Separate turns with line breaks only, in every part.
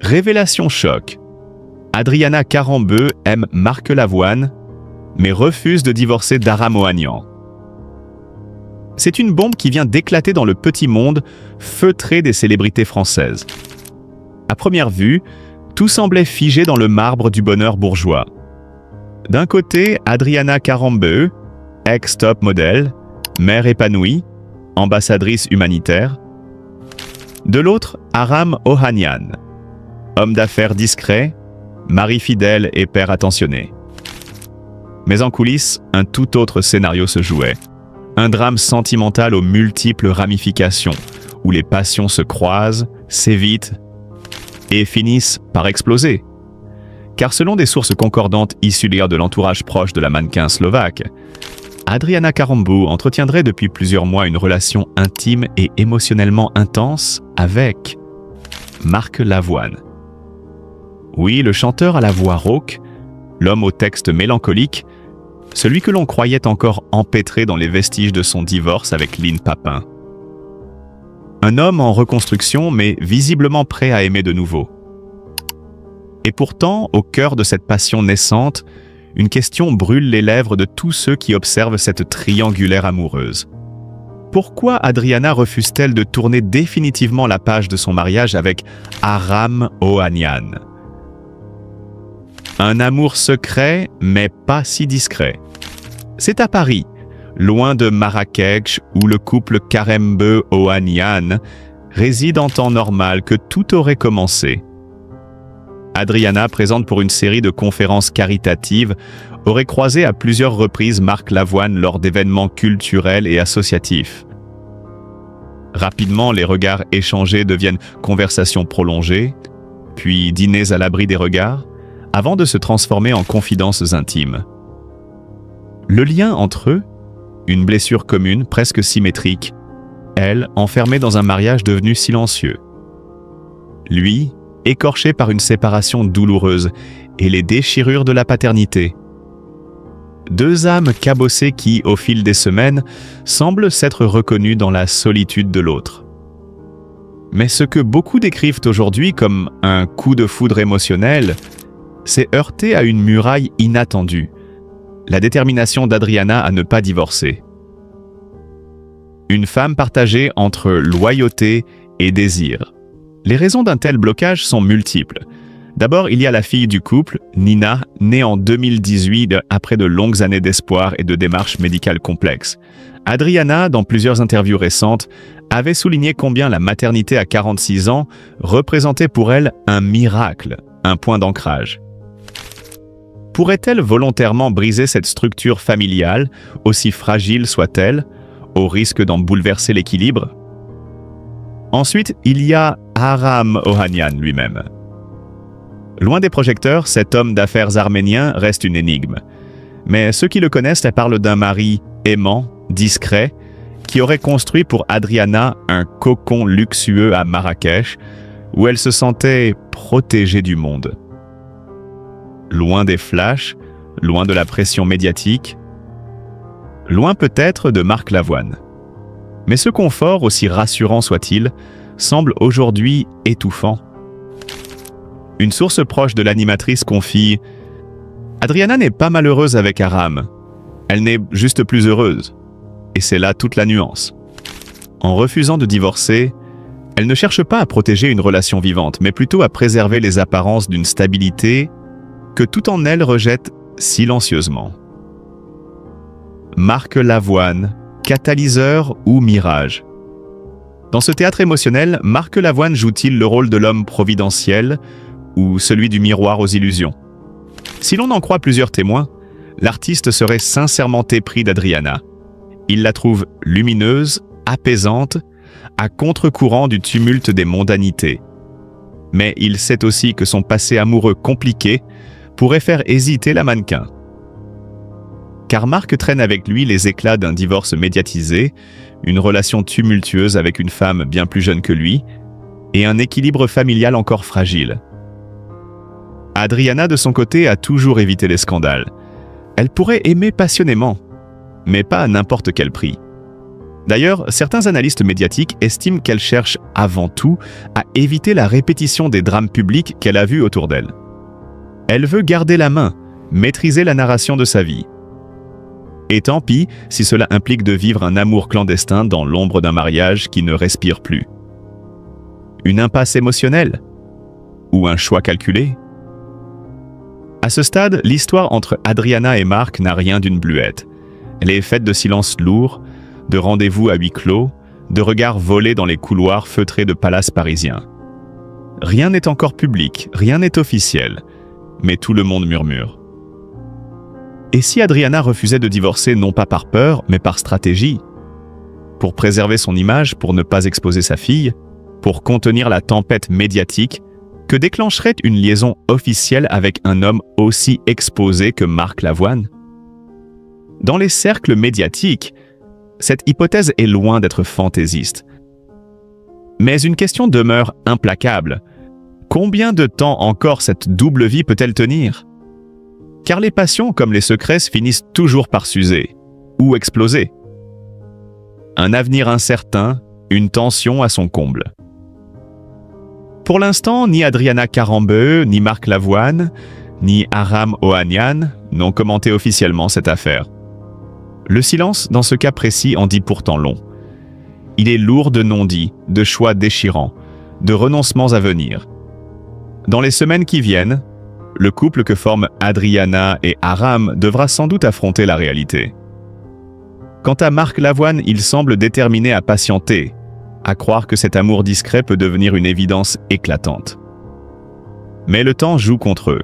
Révélation choc. Adriana Karembeu aime Marc Lavoine, mais refuse de divorcer d'Aram Ohanian. C'est une bombe qui vient d'éclater dans le petit monde feutré des célébrités françaises. À première vue, tout semblait figé dans le marbre du bonheur bourgeois. D'un côté, Adriana Karembeu, ex-top modèle, mère épanouie, ambassadrice humanitaire. De l'autre, Aram Ohanian, homme d'affaires discret, mari fidèle et père attentionné. Mais en coulisses, un tout autre scénario se jouait. Un drame sentimental aux multiples ramifications, où les passions se croisent, s'évitent et finissent par exploser. Car selon des sources concordantes issues de l'entourage proche de la mannequin slovaque, Adriana Karembeu entretiendrait depuis plusieurs mois une relation intime et émotionnellement intense avec Marc Lavoine. Oui, le chanteur à la voix rauque, l'homme au texte mélancolique, celui que l'on croyait encore empêtré dans les vestiges de son divorce avec Lynn Papin. Un homme en reconstruction, mais visiblement prêt à aimer de nouveau. Et pourtant, au cœur de cette passion naissante, une question brûle les lèvres de tous ceux qui observent cette triangulaire amoureuse. Pourquoi Adriana refuse-t-elle de tourner définitivement la page de son mariage avec Aram Ohanian? Un amour secret, mais pas si discret. C'est à Paris, loin de Marrakech, où le couple Karembeu-Ohanian réside en temps normal, que tout aurait commencé. Adriana, présente pour une série de conférences caritatives, aurait croisé à plusieurs reprises Marc Lavoine lors d'événements culturels et associatifs. Rapidement, les regards échangés deviennent conversations prolongées, puis dîners à l'abri des regards, avant de se transformer en confidences intimes. Le lien entre eux, une blessure commune presque symétrique, elle enfermée dans un mariage devenu silencieux. Lui, écorché par une séparation douloureuse et les déchirures de la paternité. Deux âmes cabossées qui, au fil des semaines, semblent s'être reconnues dans la solitude de l'autre. Mais ce que beaucoup décrivent aujourd'hui comme un coup de foudre émotionnel s'est heurté à une muraille inattendue, la détermination d'Adriana à ne pas divorcer. Une femme partagée entre loyauté et désir. Les raisons d'un tel blocage sont multiples. D'abord, il y a la fille du couple, Nina, née en 2018 après de longues années d'espoir et de démarches médicales complexes. Adriana, dans plusieurs interviews récentes, avait souligné combien la maternité à 46 ans représentait pour elle un miracle, un point d'ancrage. Pourrait-elle volontairement briser cette structure familiale, aussi fragile soit-elle, au risque d'en bouleverser l'équilibre? Ensuite, il y a Aram Ohanian lui-même. Loin des projecteurs, cet homme d'affaires arménien reste une énigme. Mais ceux qui le connaissent parlent d'un mari aimant, discret, qui aurait construit pour Adriana un cocon luxueux à Marrakech, où elle se sentait protégée du monde. Loin des flashs, loin de la pression médiatique, loin peut-être de Marc Lavoine. Mais ce confort, aussi rassurant soit-il, semble aujourd'hui étouffant. Une source proche de l'animatrice confie « Adriana n'est pas malheureuse avec Aram, elle n'est juste plus heureuse. Et c'est là toute la nuance. En refusant de divorcer, elle ne cherche pas à protéger une relation vivante, mais plutôt à préserver les apparences d'une stabilité que tout en elle rejette silencieusement. » Marc Lavoine, catalyseur ou mirage? Dans ce théâtre émotionnel, Marc Lavoine joue-t-il le rôle de l'homme providentiel ou celui du miroir aux illusions? Si l'on en croit plusieurs témoins, l'artiste serait sincèrement épris d'Adriana. Il la trouve lumineuse, apaisante, à contre-courant du tumulte des mondanités. Mais il sait aussi que son passé amoureux compliqué pourrait faire hésiter la mannequin. Car Marc traîne avec lui les éclats d'un divorce médiatisé, une relation tumultueuse avec une femme bien plus jeune que lui, et un équilibre familial encore fragile. Adriana, de son côté, a toujours évité les scandales. Elle pourrait aimer passionnément, mais pas à n'importe quel prix. D'ailleurs, certains analystes médiatiques estiment qu'elle cherche avant tout à éviter la répétition des drames publics qu'elle a vus autour d'elle. Elle veut garder la main, maîtriser la narration de sa vie. Et tant pis si cela implique de vivre un amour clandestin dans l'ombre d'un mariage qui ne respire plus. Une impasse émotionnelle? Ou un choix calculé? À ce stade, l'histoire entre Adriana et Mark n'a rien d'une bluette. Elle est faite de silences lourds, de rendez-vous à huis clos, de regards volés dans les couloirs feutrés de palaces parisiens. Rien n'est encore public, rien n'est officiel, mais tout le monde murmure. Et si Adriana refusait de divorcer non pas par peur, mais par stratégie? Pour préserver son image, pour ne pas exposer sa fille, pour contenir la tempête médiatique que déclencherait une liaison officielle avec un homme aussi exposé que Mark Lavoine? Dans les cercles médiatiques, cette hypothèse est loin d'être fantaisiste. Mais une question demeure implacable. Combien de temps encore cette double vie peut-elle tenir? Car les passions comme les secrets finissent toujours par s'user ou exploser. Un avenir incertain, une tension à son comble. Pour l'instant, ni Adriana Karembeu, ni Mark Lavoine, ni Aram Ohanian n'ont commenté officiellement cette affaire. Le silence, dans ce cas précis, en dit pourtant long. Il est lourd de non-dits, de choix déchirants, de renoncements à venir. Dans les semaines qui viennent, le couple que forment Adriana et Aram devra sans doute affronter la réalité. Quant à Mark Lavoine, il semble déterminé à patienter, à croire que cet amour discret peut devenir une évidence éclatante. Mais le temps joue contre eux,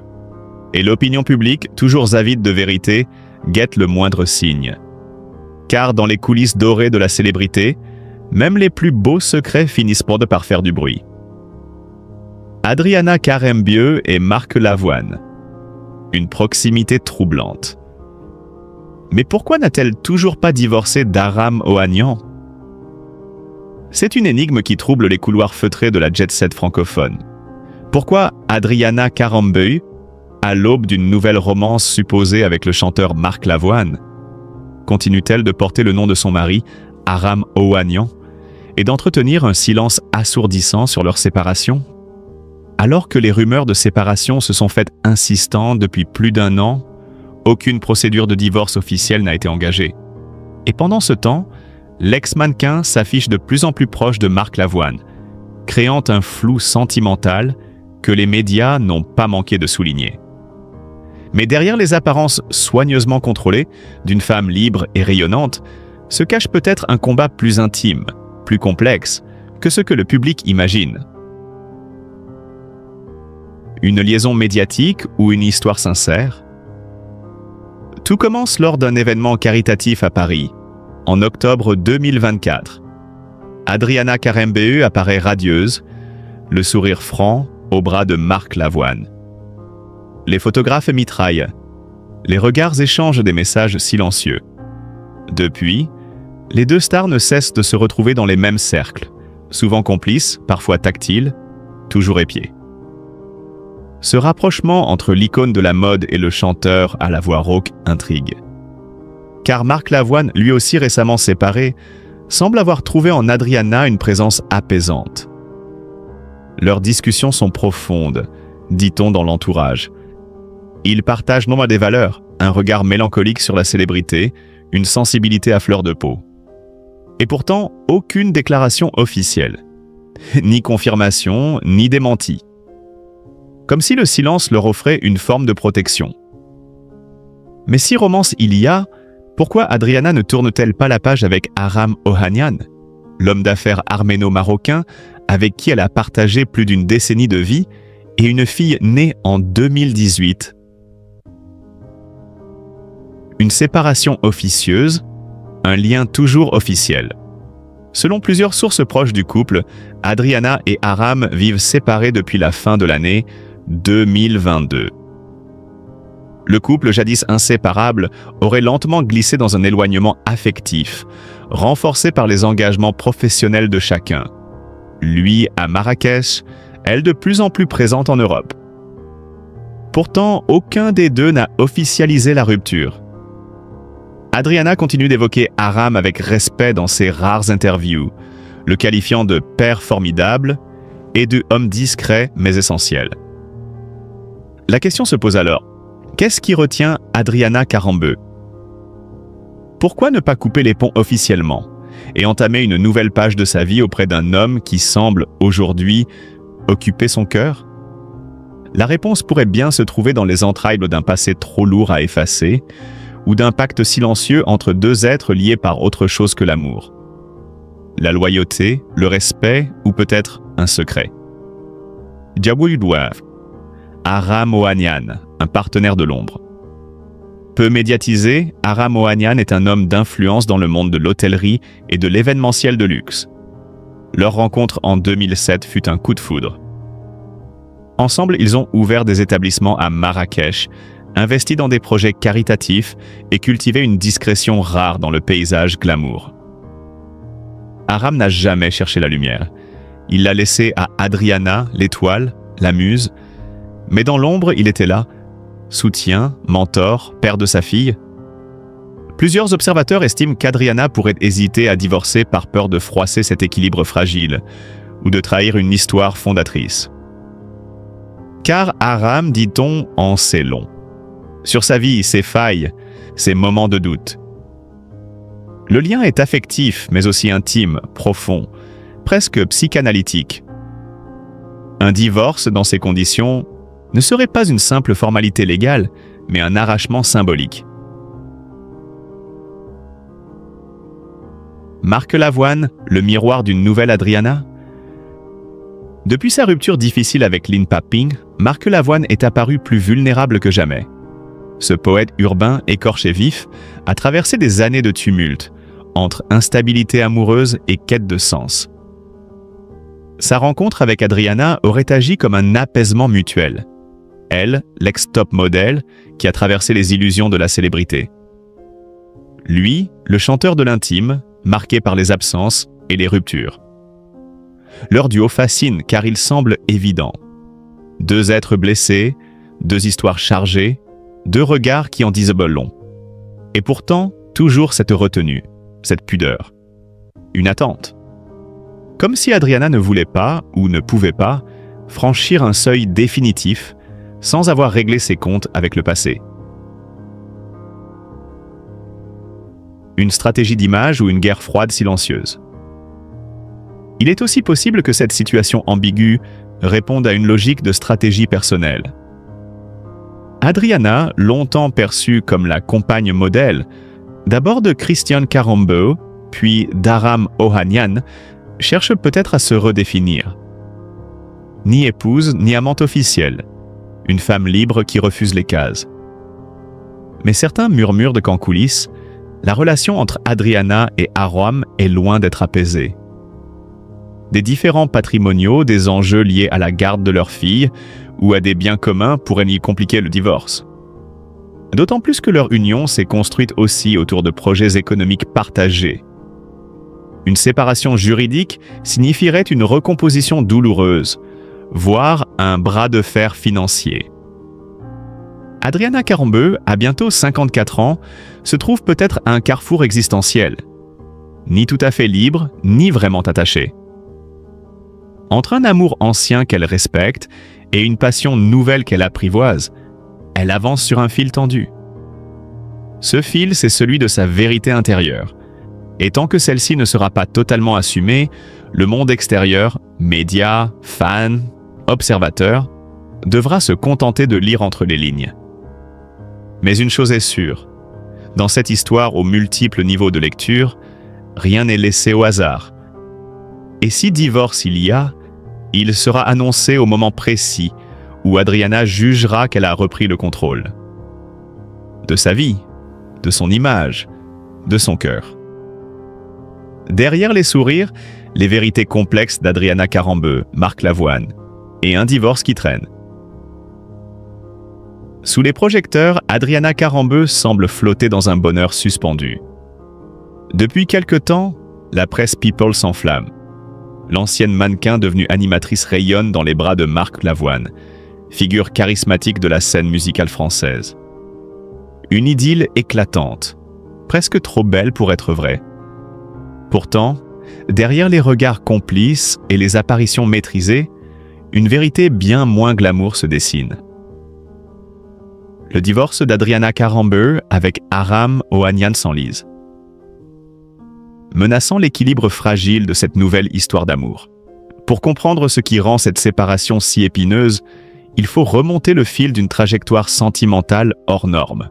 et l'opinion publique, toujours avide de vérité, guette le moindre signe. Car dans les coulisses dorées de la célébrité, même les plus beaux secrets finissent par faire du bruit. Adriana Karembeu et Mark Lavoine. Une proximité troublante. Mais pourquoi n'a-t-elle toujours pas divorcé d'Aram Ohanian? C'est une énigme qui trouble les couloirs feutrés de la jet-set francophone. Pourquoi Adriana Karembeu, à l'aube d'une nouvelle romance supposée avec le chanteur Mark Lavoine, continue-t-elle de porter le nom de son mari, Aram Ohanian, et d'entretenir un silence assourdissant sur leur séparation? Alors que les rumeurs de séparation se sont faites insistantes depuis plus d'1 an, aucune procédure de divorce officielle n'a été engagée. Et pendant ce temps, l'ex-mannequin s'affiche de plus en plus proche de Mark Lavoine, créant un flou sentimental que les médias n'ont pas manqué de souligner. Mais derrière les apparences soigneusement contrôlées d'une femme libre et rayonnante, se cache peut-être un combat plus intime, plus complexe que ce que le public imagine. Une liaison médiatique ou une histoire sincère? Tout commence lors d'un événement caritatif à Paris, en octobre 2024. Adriana Karembeu apparaît radieuse, le sourire franc au bras de Mark Lavoine. Les photographes mitraillent. Les regards échangent des messages silencieux. Depuis, les deux stars ne cessent de se retrouver dans les mêmes cercles, souvent complices, parfois tactiles, toujours épiés. Ce rapprochement entre l'icône de la mode et le chanteur à la voix rauque intrigue. Car Mark Lavoine, lui aussi récemment séparé, semble avoir trouvé en Adriana une présence apaisante. Leurs discussions sont profondes, dit-on dans l'entourage. Ils partagent non pas des valeurs, un regard mélancolique sur la célébrité, une sensibilité à fleur de peau. Et pourtant, aucune déclaration officielle. Ni confirmation, ni démenti. Comme si le silence leur offrait une forme de protection. Mais si romance il y a, pourquoi Adriana ne tourne-t-elle pas la page avec Aram Ohanian, l'homme d'affaires arméno-marocain avec qui elle a partagé plus d'une décennie de vie et une fille née en 2018? Une séparation officieuse, un lien toujours officiel. Selon plusieurs sources proches du couple, Adriana et Aram vivent séparés depuis la fin de l'année 2022. Le couple, jadis inséparable, aurait lentement glissé dans un éloignement affectif, renforcé par les engagements professionnels de chacun. Lui à Marrakech, elle de plus en plus présente en Europe. Pourtant, aucun des deux n'a officialisé la rupture. Adriana continue d'évoquer Aram avec respect dans ses rares interviews, le qualifiant de père formidable et de homme discret mais essentiel. La question se pose alors, qu'est-ce qui retient Adriana Karembeu? Pourquoi ne pas couper les ponts officiellement et entamer une nouvelle page de sa vie auprès d'un homme qui semble, aujourd'hui, occuper son cœur? La réponse pourrait bien se trouver dans les entrailles d'un passé trop lourd à effacer ou d'un pacte silencieux entre deux êtres liés par autre chose que l'amour. La loyauté, le respect ou peut-être un secret. Djabouidouaf, Aram Ohanian, un partenaire de l'ombre. Peu médiatisé, Aram Ohanian est un homme d'influence dans le monde de l'hôtellerie et de l'événementiel de luxe. Leur rencontre en 2007 fut un coup de foudre. Ensemble, ils ont ouvert des établissements à Marrakech, investi dans des projets caritatifs et cultivé une discrétion rare dans le paysage glamour. Aram n'a jamais cherché la lumière. Il l'a laissée à Adriana, l'étoile, la muse, mais dans l'ombre, il était là, soutien, mentor, père de sa fille. Plusieurs observateurs estiment qu'Adriana pourrait hésiter à divorcer par peur de froisser cet équilibre fragile ou de trahir une histoire fondatrice. Car Aram, dit-on, en sait long. Sur sa vie, ses failles, ses moments de doute. Le lien est affectif, mais aussi intime, profond, presque psychanalytique. Un divorce, dans ces conditions, ne serait pas une simple formalité légale, mais un arrachement symbolique. Marc Lavoine, le miroir d'une nouvelle Adriana? Depuis sa rupture difficile avec Lin Paping, Marc Lavoine est apparu plus vulnérable que jamais. Ce poète urbain, écorché vif, a traversé des années de tumulte, entre instabilité amoureuse et quête de sens. Sa rencontre avec Adriana aurait agi comme un apaisement mutuel. Elle, l'ex-top modèle, qui a traversé les illusions de la célébrité. Lui, le chanteur de l'intime, marqué par les absences et les ruptures. Leur duo fascine car il semble évident. Deux êtres blessés, deux histoires chargées, deux regards qui en disent long. Et pourtant, toujours cette retenue, cette pudeur. Une attente. Comme si Adriana ne voulait pas, ou ne pouvait pas, franchir un seuil définitif sans avoir réglé ses comptes avec le passé. Une stratégie d'image ou une guerre froide silencieuse. Il est aussi possible que cette situation ambiguë réponde à une logique de stratégie personnelle. Adriana, longtemps perçue comme la compagne modèle, d'abord de Christian Karembeu, puis d'Aram Ohanian, cherche peut-être à se redéfinir. Ni épouse, ni amante officielle. Une femme libre qui refuse les cases. Mais certains murmurent de qu'en coulisses, la relation entre Adriana et Aram est loin d'être apaisée. Des différends patrimoniaux, des enjeux liés à la garde de leur fille ou à des biens communs pourraient y compliquer le divorce. D'autant plus que leur union s'est construite aussi autour de projets économiques partagés. Une séparation juridique signifierait une recomposition douloureuse, voire un bras de fer financier. Adriana Karembeu, à bientôt 54 ans, se trouve peut-être à un carrefour existentiel. Ni tout à fait libre, ni vraiment attachée. Entre un amour ancien qu'elle respecte et une passion nouvelle qu'elle apprivoise, elle avance sur un fil tendu. Ce fil, c'est celui de sa vérité intérieure. Et tant que celle-ci ne sera pas totalement assumée, le monde extérieur, médias, fans, observateurs, devra se contenter de lire entre les lignes. Mais une chose est sûre, dans cette histoire aux multiples niveaux de lecture, rien n'est laissé au hasard. Et si divorce il y a, il sera annoncé au moment précis où Adriana jugera qu'elle a repris le contrôle. De sa vie, de son image, de son cœur. Derrière les sourires, les vérités complexes d'Adriana Karembeu, Marc Lavoine, et un divorce qui traîne. Sous les projecteurs, Adriana Karembeu semble flotter dans un bonheur suspendu. Depuis quelque temps, la presse People s'enflamme. L'ancienne mannequin devenue animatrice rayonne dans les bras de Marc Lavoine, figure charismatique de la scène musicale française. Une idylle éclatante, presque trop belle pour être vraie. Pourtant, derrière les regards complices et les apparitions maîtrisées, une vérité bien moins glamour se dessine. Le divorce d'Adriana Karembeu avec Aram Ohanian s'enlise, menaçant l'équilibre fragile de cette nouvelle histoire d'amour. Pour comprendre ce qui rend cette séparation si épineuse, il faut remonter le fil d'une trajectoire sentimentale hors norme.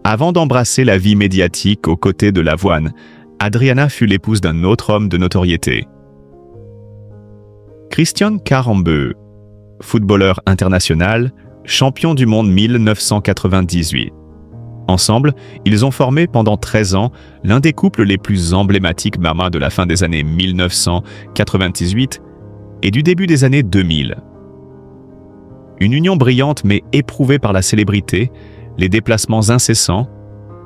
Avant d'embrasser la vie médiatique aux côtés de Lavoine, Adriana fut l'épouse d'un autre homme de notoriété. Christian Karembeu, footballeur international, champion du monde 1998. Ensemble, ils ont formé pendant 13 ans l'un des couples les plus emblématiques Mama de la fin des années 1998 et du début des années 2000. Une union brillante mais éprouvée par la célébrité, les déplacements incessants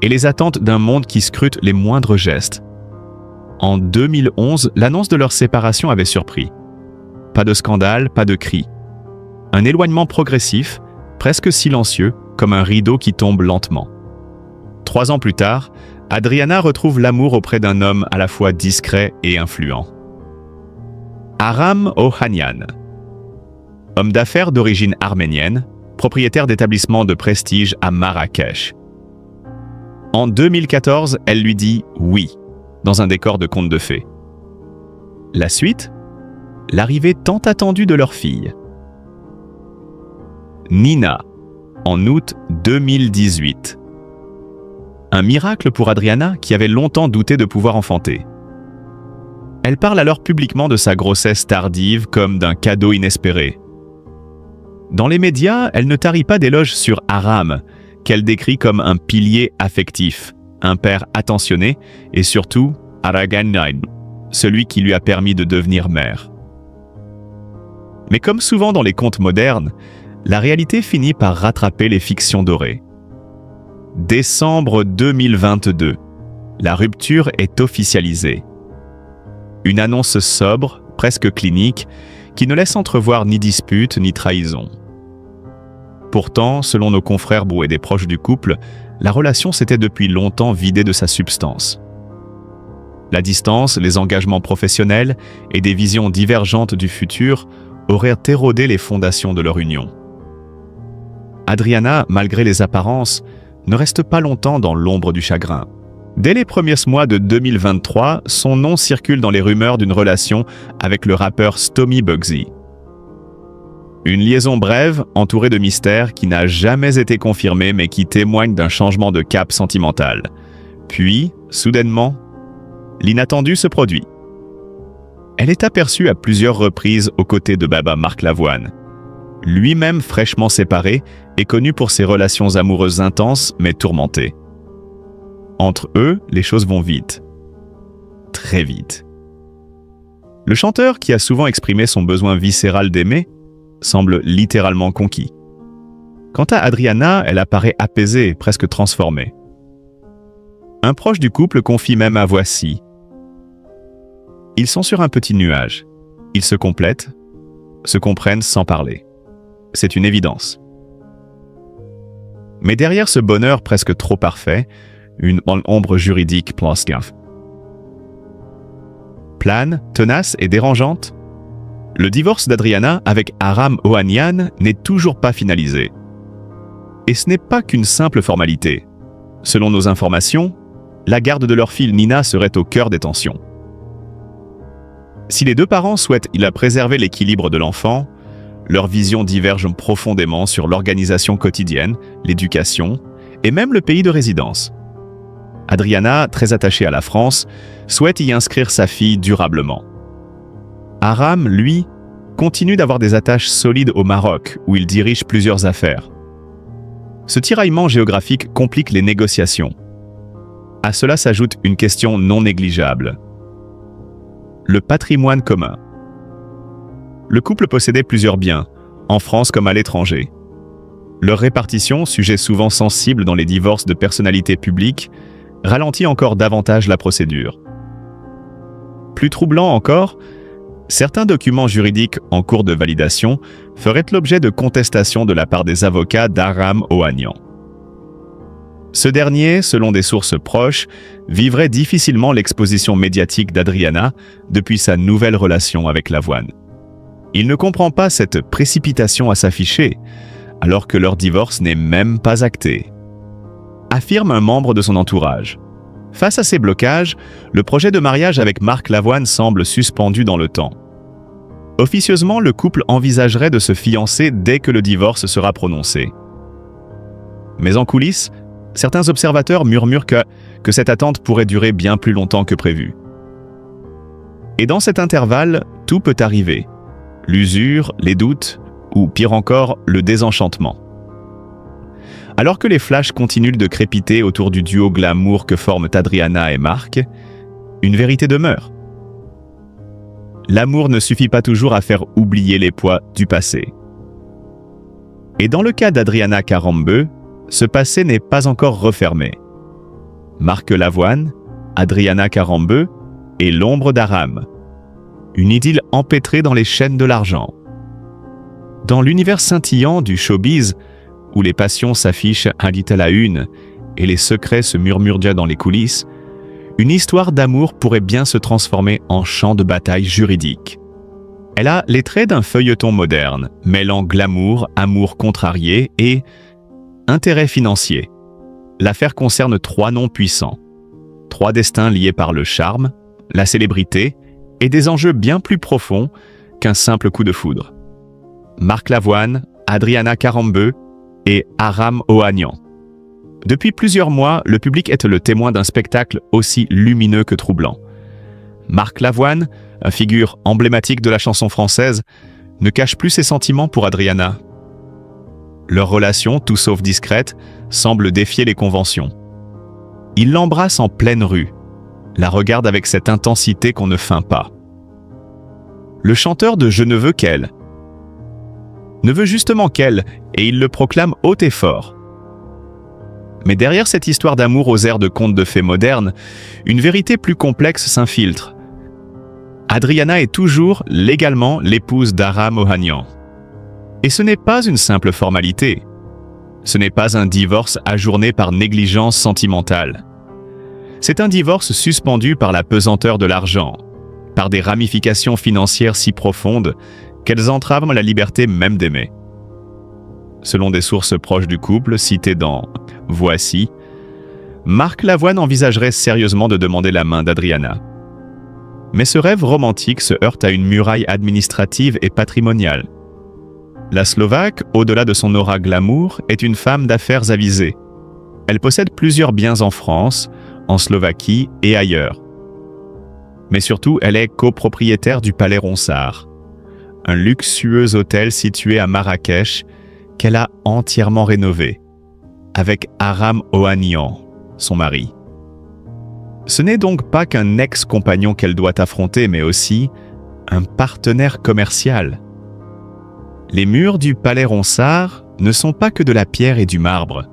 et les attentes d'un monde qui scrute les moindres gestes. En 2011, l'annonce de leur séparation avait surpris. Pas de scandale, pas de cris. Un éloignement progressif, presque silencieux, comme un rideau qui tombe lentement. 3 ans plus tard, Adriana retrouve l'amour auprès d'un homme à la fois discret et influent. Aram Ohanian, homme d'affaires d'origine arménienne, propriétaire d'établissements de prestige à Marrakech. En 2014, elle lui dit « oui » dans un décor de conte de fées. La suite? L'arrivée tant attendue de leur fille. Nina, en août 2018. Un miracle pour Adriana qui avait longtemps douté de pouvoir enfanter. Elle parle alors publiquement de sa grossesse tardive comme d'un cadeau inespéré. Dans les médias, elle ne tarit pas d'éloges sur Aram, qu'elle décrit comme un pilier affectif, un père attentionné et surtout Araganain, celui qui lui a permis de devenir mère. Mais comme souvent dans les contes modernes, la réalité finit par rattraper les fictions dorées. Décembre 2022, la rupture est officialisée. Une annonce sobre, presque clinique, qui ne laisse entrevoir ni dispute ni trahison. Pourtant, selon nos confrères et des proches du couple, la relation s'était depuis longtemps vidée de sa substance. La distance, les engagements professionnels et des visions divergentes du futur auraient érodé les fondations de leur union. Adriana, malgré les apparences, ne reste pas longtemps dans l'ombre du chagrin. Dès les premiers mois de 2023, son nom circule dans les rumeurs d'une relation avec le rappeur Stomy Bugsy. Une liaison brève, entourée de mystères, qui n'a jamais été confirmée mais qui témoigne d'un changement de cap sentimental. Puis, soudainement, l'inattendu se produit. Elle est aperçue à plusieurs reprises aux côtés de Baba Marc Lavoine. Lui-même fraîchement séparé et connu pour ses relations amoureuses intenses mais tourmentées. Entre eux, les choses vont vite. Très vite. Le chanteur, qui a souvent exprimé son besoin viscéral d'aimer, semble littéralement conquis. Quant à Adriana, elle apparaît apaisée, presque transformée. Un proche du couple confie même à Voici. Ils sont sur un petit nuage. Ils se complètent, se comprennent sans parler. C'est une évidence. Mais derrière ce bonheur presque trop parfait, une ombre juridique plane, tenace et dérangeante. Le divorce d'Adriana avec Aram Ohanian n'est toujours pas finalisé. Et ce n'est pas qu'une simple formalité. Selon nos informations, la garde de leur fille Nina serait au cœur des tensions. Si les deux parents souhaitent préserver l'équilibre de l'enfant, leurs visions divergent profondément sur l'organisation quotidienne, l'éducation et même le pays de résidence. Adriana, très attachée à la France, souhaite y inscrire sa fille durablement. Aram, lui, continue d'avoir des attaches solides au Maroc, où il dirige plusieurs affaires. Ce tiraillement géographique complique les négociations. À cela s'ajoute une question non négligeable. Le patrimoine commun. Le couple possédait plusieurs biens, en France comme à l'étranger. Leur répartition, sujet souvent sensible dans les divorces de personnalités publiques, ralentit encore davantage la procédure. Plus troublant encore, certains documents juridiques en cours de validation feraient l'objet de contestations de la part des avocats d'Aram Ohanian. Ce dernier, selon des sources proches, vivrait difficilement l'exposition médiatique d'Adriana depuis sa nouvelle relation avec Lavoine. Il ne comprend pas cette précipitation à s'afficher, alors que leur divorce n'est même pas acté, affirme un membre de son entourage. Face à ces blocages, le projet de mariage avec Marc Lavoine semble suspendu dans le temps. Officieusement, le couple envisagerait de se fiancer dès que le divorce sera prononcé. Mais en coulisses, certains observateurs murmurent que cette attente pourrait durer bien plus longtemps que prévu. Et dans cet intervalle, tout peut arriver. L'usure, les doutes, ou pire encore, le désenchantement. Alors que les flashs continuent de crépiter autour du duo glamour que forment Adriana et Marc, une vérité demeure. L'amour ne suffit pas toujours à faire oublier les poids du passé. Et dans le cas d'Adriana Carambeu, ce passé n'est pas encore refermé. Marc Lavoine, Adriana Carambeu et l'ombre d'Aram. Une idylle empêtrée dans les chaînes de l'argent. Dans l'univers scintillant du showbiz, où les passions s'affichent un lit à la une et les secrets se murmurent déjà dans les coulisses, une histoire d'amour pourrait bien se transformer en champ de bataille juridique. Elle a les traits d'un feuilleton moderne, mêlant glamour, amour contrarié et intérêt financier. L'affaire concerne 3 noms puissants. 3 destins liés par le charme, la célébrité et des enjeux bien plus profonds qu'un simple coup de foudre. Marc Lavoine, Adriana Carambeu et Aram Ohanian. Depuis plusieurs mois, le public est le témoin d'un spectacle aussi lumineux que troublant. Marc Lavoine, figure emblématique de la chanson française, ne cache plus ses sentiments pour Adriana. Leur relation, tout sauf discrète, semble défier les conventions. Il l'embrasse en pleine rue, la regarde avec cette intensité qu'on ne feint pas. Le chanteur de « Je ne veux qu'elle » ne veut justement qu'elle, et il le proclame haut et fort. Mais derrière cette histoire d'amour aux airs de contes de fées modernes, une vérité plus complexe s'infiltre. Adriana est toujours légalement l'épouse d'Aram Ohanian. Et ce n'est pas une simple formalité. Ce n'est pas un divorce ajourné par négligence sentimentale. C'est un divorce suspendu par la pesanteur de l'argent, par des ramifications financières si profondes qu'elles entravent la liberté même d'aimer. Selon des sources proches du couple, citées dans « Voici », Marc Lavoine envisagerait sérieusement de demander la main d'Adriana. Mais ce rêve romantique se heurte à une muraille administrative et patrimoniale. La Slovaque, au-delà de son aura glamour, est une femme d'affaires avisée. Elle possède plusieurs biens en France, en Slovaquie et ailleurs. Mais surtout, elle est copropriétaire du Palais Ronsard, un luxueux hôtel situé à Marrakech qu'elle a entièrement rénové, avec Aram Ohanian, son mari. Ce n'est donc pas qu'un ex-compagnon qu'elle doit affronter, mais aussi un partenaire commercial. Les murs du Palais Ronsard ne sont pas que de la pierre et du marbre.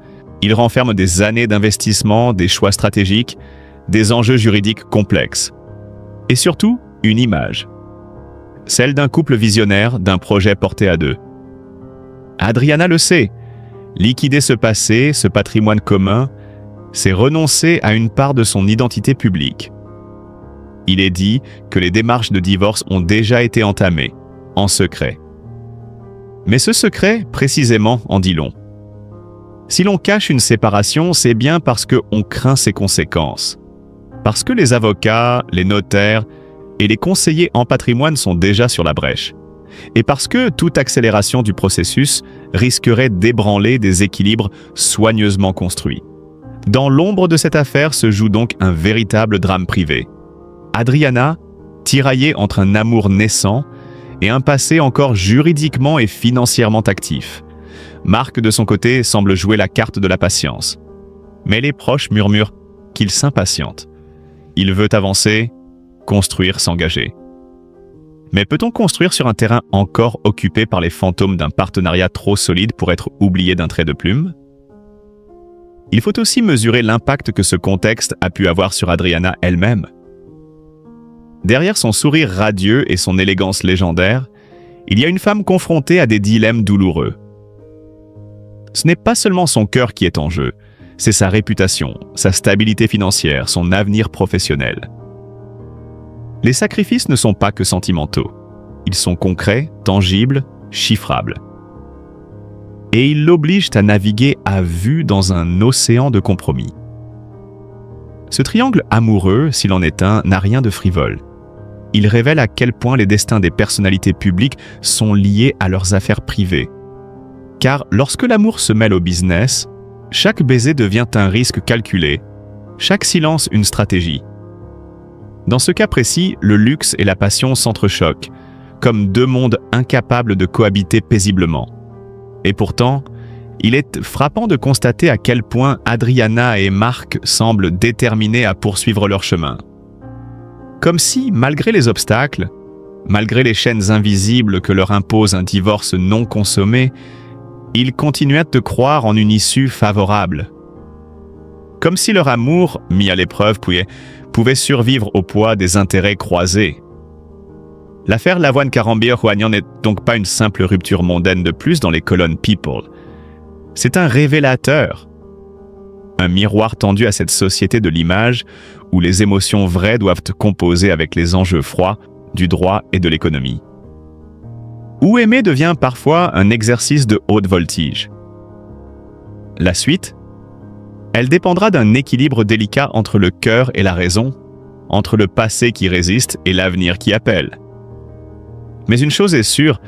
Ils renferment des années d'investissement, des choix stratégiques, des enjeux juridiques complexes. Et surtout, une image. Celle d'un couple visionnaire, d'un projet porté à 2. Adriana le sait. Liquider ce passé, ce patrimoine commun, c'est renoncer à une part de son identité publique. Il est dit que les démarches de divorce ont déjà été entamées, en secret. Mais ce secret, précisément, en dit long. Si l'on cache une séparation, c'est bien parce qu'on craint ses conséquences. Parce que les avocats, les notaires et les conseillers en patrimoine sont déjà sur la brèche. Et parce que toute accélération du processus risquerait d'ébranler des équilibres soigneusement construits. Dans l'ombre de cette affaire se joue donc un véritable drame privé. Adriana, tiraillée entre un amour naissant et un passé encore juridiquement et financièrement actif. Marc, de son côté, semble jouer la carte de la patience. Mais les proches murmurent qu'il s'impatiente. Il veut avancer, construire, s'engager. Mais peut-on construire sur un terrain encore occupé par les fantômes d'un partenariat trop solide pour être oublié d'un trait de plume? Il faut aussi mesurer l'impact que ce contexte a pu avoir sur Adriana elle-même. Derrière son sourire radieux et son élégance légendaire, il y a une femme confrontée à des dilemmes douloureux. Ce n'est pas seulement son cœur qui est en jeu, c'est sa réputation, sa stabilité financière, son avenir professionnel. Les sacrifices ne sont pas que sentimentaux. Ils sont concrets, tangibles, chiffrables. Et ils l'obligent à naviguer à vue dans un océan de compromis. Ce triangle amoureux, s'il en est un, n'a rien de frivole. Il révèle à quel point les destins des personnalités publiques sont liés à leurs affaires privées. Car lorsque l'amour se mêle au business, chaque baiser devient un risque calculé, chaque silence une stratégie. Dans ce cas précis, le luxe et la passion s'entrechoquent, comme deux mondes incapables de cohabiter paisiblement. Et pourtant, il est frappant de constater à quel point Adriana et Marc semblent déterminés à poursuivre leur chemin. Comme si, malgré les obstacles, malgré les chaînes invisibles que leur impose un divorce non consommé, ils continuaient de croire en une issue favorable. Comme si leur amour, mis à l'épreuve, pouvait survivre au poids des intérêts croisés. L'affaire Lavoine-Carambir-Ohanian n'est donc pas une simple rupture mondaine de plus dans les colonnes People. C'est un révélateur, un miroir tendu à cette société de l'image où les émotions vraies doivent composer avec les enjeux froids du droit et de l'économie. Où aimer devient parfois un exercice de haute voltige. La suite, elle dépendra d'un équilibre délicat entre le cœur et la raison, entre le passé qui résiste et l'avenir qui appelle. Mais une chose est sûre,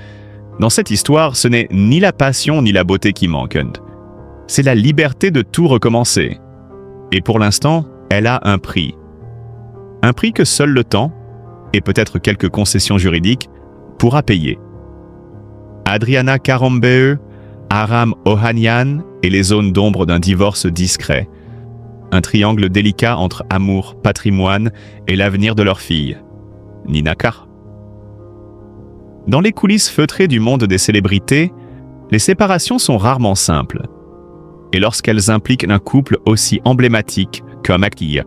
dans cette histoire, ce n'est ni la passion ni la beauté qui manquent. C'est la liberté de tout recommencer. Et pour l'instant, elle a un prix. Un prix que seul le temps, et peut-être quelques concessions juridiques, pourra payer. Adriana Carambeu, Aram Ohanian et les zones d'ombre d'un divorce discret. Un triangle délicat entre amour, patrimoine et l'avenir de leur fille, Nina Carr. Dans les coulisses feutrées du monde des célébrités, les séparations sont rarement simples. Et lorsqu'elles impliquent un couple aussi emblématique qu'un maquillage.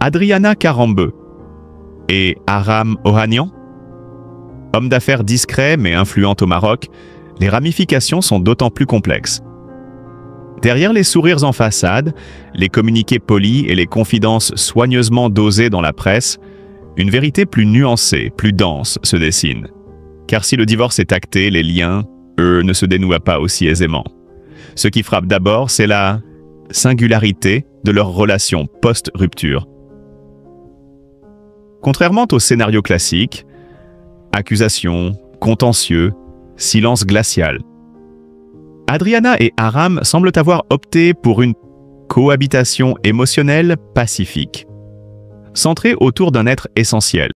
Adriana Carambeu et Aram Ohanian, homme d'affaires discret mais influent au Maroc, les ramifications sont d'autant plus complexes. Derrière les sourires en façade, les communiqués polis et les confidences soigneusement dosées dans la presse, une vérité plus nuancée, plus dense se dessine. Car si le divorce est acté, les liens, eux, ne se dénouent pas aussi aisément. Ce qui frappe d'abord, c'est la singularité de leur relation post-rupture. Contrairement au scénario classique, accusations, contentieux, silence glacial. Adriana et Aram semblent avoir opté pour une cohabitation émotionnelle pacifique, centrée autour d'un être essentiel,